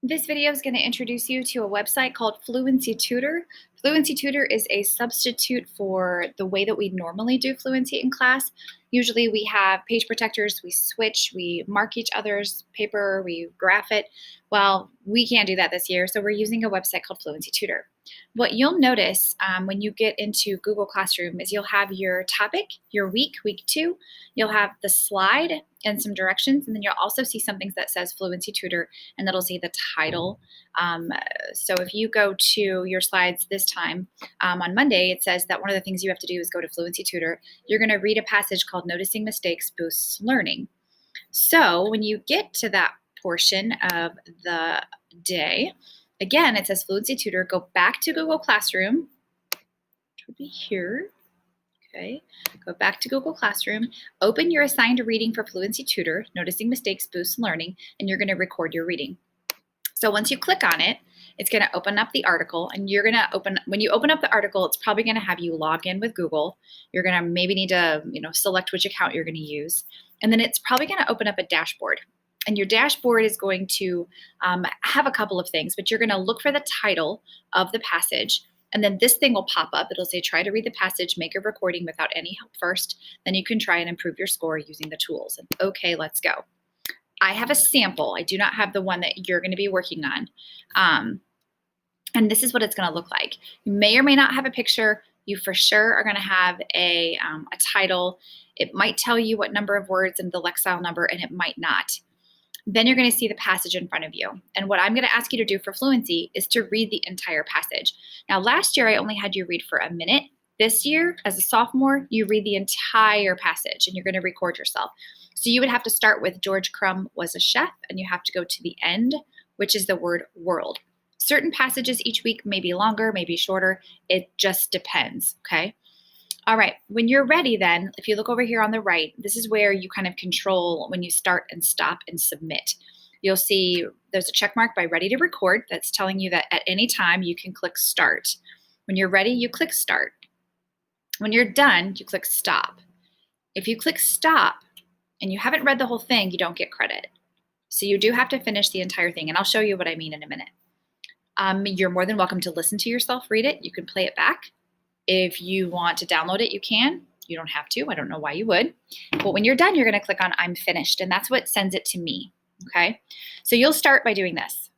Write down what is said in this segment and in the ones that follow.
This video is going to introduce you to a website called Fluency Tutor. Fluency Tutor is a substitute for the way that we normally do fluency in class. Usually we have page protectors, we switch, we mark each other's paper, we graph it. Well, we can't do that this year, so we're using a website called Fluency Tutor. What you'll notice when you get into Google Classroom is you'll have your topic, your week 2, you'll have the slide and some directions, and then you'll also see something that says Fluency Tutor, and that'll say the title. So if you go to your slides this time on Monday, it says that one of the things you have to do is go to Fluency Tutor. You're going to read a passage called Noticing Mistakes Boosts Learning. So when you get to that portion of the day, again, it says Fluency Tutor. Go back to Google Classroom, which would be here. Okay, go back to Google Classroom, open your assigned reading for Fluency Tutor, Noticing Mistakes Boosts Learning, and you're going to record your reading. So once you click on it, it's going to open up the article, and you're going to when you open up the article, it's probably going to have you log in with Google. You're going to maybe need to, select which account you're going to use. And then it's probably going to open up a dashboard. And your dashboard is going to have a couple of things, but you're going to look for the title of the passage. And then this thing will pop up. It'll say, try to read the passage, make a recording without any help first. Then you can try and improve your score using the tools. And okay, let's go. I have a sample. I do not have the one that you're going to be working on. And this is what it's going to look like. You may or may not have a picture. You for sure are going to have a title. It might tell you what number of words and the lexile number, and it might not. Then you're going to see the passage in front of you. And what I'm going to ask you to do for fluency is to read the entire passage. Now, last year, I only had you read for a minute. This year, as a sophomore, you read the entire passage, and you're going to record yourself. So you would have to start with George Crumb was a chef, and you have to go to the end, which is the word world. Certain passages each week may be longer, may be shorter. It just depends, okay? All right, when you're ready then, if you look over here on the right, this is where you kind of control when you start and stop and submit. You'll see there's a check mark by ready to record that's telling you that at any time you can click start. When you're ready, you click start. When you're done, you click stop. If you click stop and you haven't read the whole thing, you don't get credit. So you do have to finish the entire thing, and I'll show you what I mean in a minute. You're more than welcome to listen to yourself read it. You can play it back. If you want to download it, you can. You don't have to. I don't know why you would. But when you're done, you're going to click on I'm finished, and that's what sends it to me, okay? So you'll start by doing this.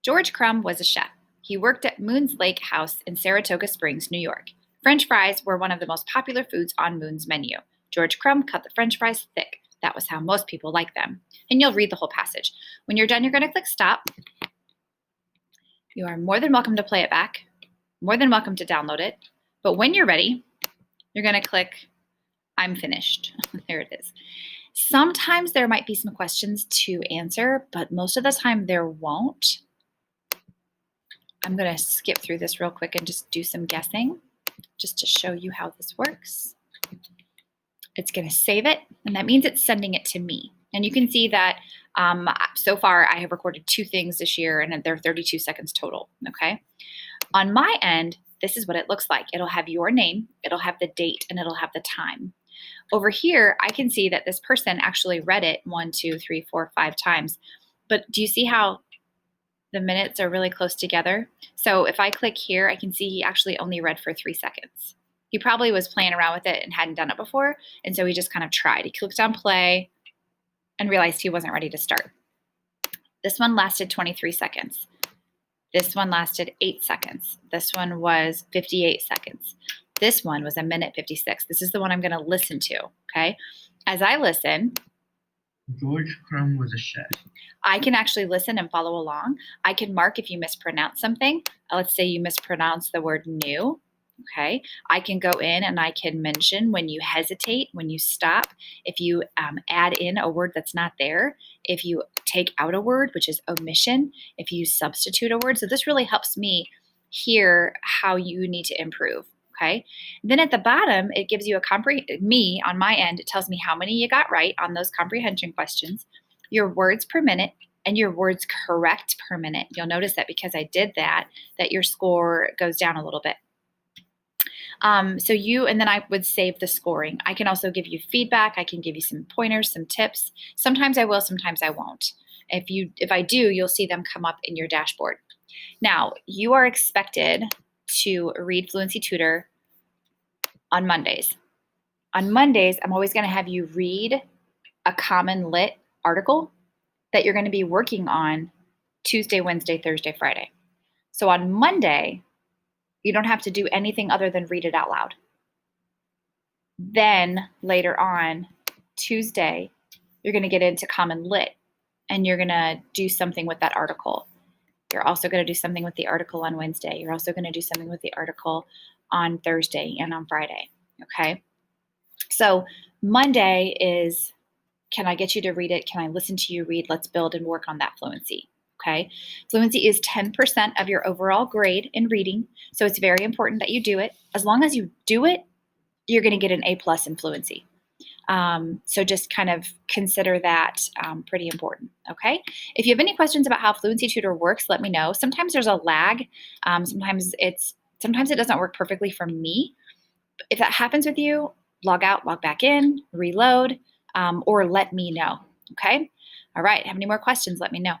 George Crumb was a chef. He worked at Moon's Lake House in Saratoga Springs, New York. French fries were one of the most popular foods on Moon's menu. George Crumb cut the French fries thick. That was how most people liked them. And you'll read the whole passage. When you're done, you're going to click stop. You are more than welcome to play it back. More than welcome to download it. But when you're ready, you're going to click I'm finished. There it is. Sometimes there might be some questions to answer, but most of the time there won't. I'm going to skip through this real quick and just do some guessing just to show you how this works. It's going to save it, and that means it's sending it to me. And you can see that so far I have recorded 2 things this year, and they're 32 seconds total, okay? On my end, this is what it looks like. It'll have your name, it'll have the date, and it'll have the time. Over here, I can see that this person actually read it 1, 2, 3, 4, 5 times. But do you see how the minutes are really close together? So if I click here, I can see he actually only read for 3 seconds. He probably was playing around with it and hadn't done it before, and so he just kind of tried. He clicked on play and realized he wasn't ready to start. This one lasted 23 seconds. This one lasted 8 seconds. This one was 58 seconds. This one was 1:56. This is the one I'm going to listen to, okay? As I listen, George Crumb was a chef. I can actually listen and follow along. I can mark if you mispronounce something. Let's say you mispronounce the word new, okay? I can go in and I can mention when you hesitate, when you stop, if you add in a word that's not there, if you take out a word, which is omission, if you substitute a word. So this really helps me hear how you need to improve, okay? Then at the bottom, it gives you me on my end, it tells me how many you got right on those comprehension questions, your words per minute, and your words correct per minute. You'll notice that because I did that your score goes down a little bit. And then I would save the scoring. I can also give you feedback. I can give you some pointers, some tips. Sometimes I will, sometimes I won't. If I do, you'll see them come up in your dashboard. Now, you are expected to read Fluency Tutor on Mondays. On Mondays, I'm always going to have you read a common lit article that you're going to be working on Tuesday, Wednesday, Thursday, Friday. So on Monday, you don't have to do anything other than read it out loud. Then later on, Tuesday, you're going to get into Common Lit and you're going to do something with that article. You're also going to do something with the article on Wednesday. You're also going to do something with the article on Thursday and on Friday. Okay. So Monday is, can I get you to read it? Can I listen to you read? Let's build and work on that fluency. Okay. Fluency is 10% of your overall grade in reading. So it's very important that you do it. As long as you do it, you're going to get an A+ in fluency. So just kind of consider that pretty important, okay? If you have any questions about how Fluency Tutor works, let me know. Sometimes there's a lag. Sometimes it doesn't work perfectly for me. If that happens with you, log out, log back in, reload, or let me know, okay? All right, have any more questions, let me know.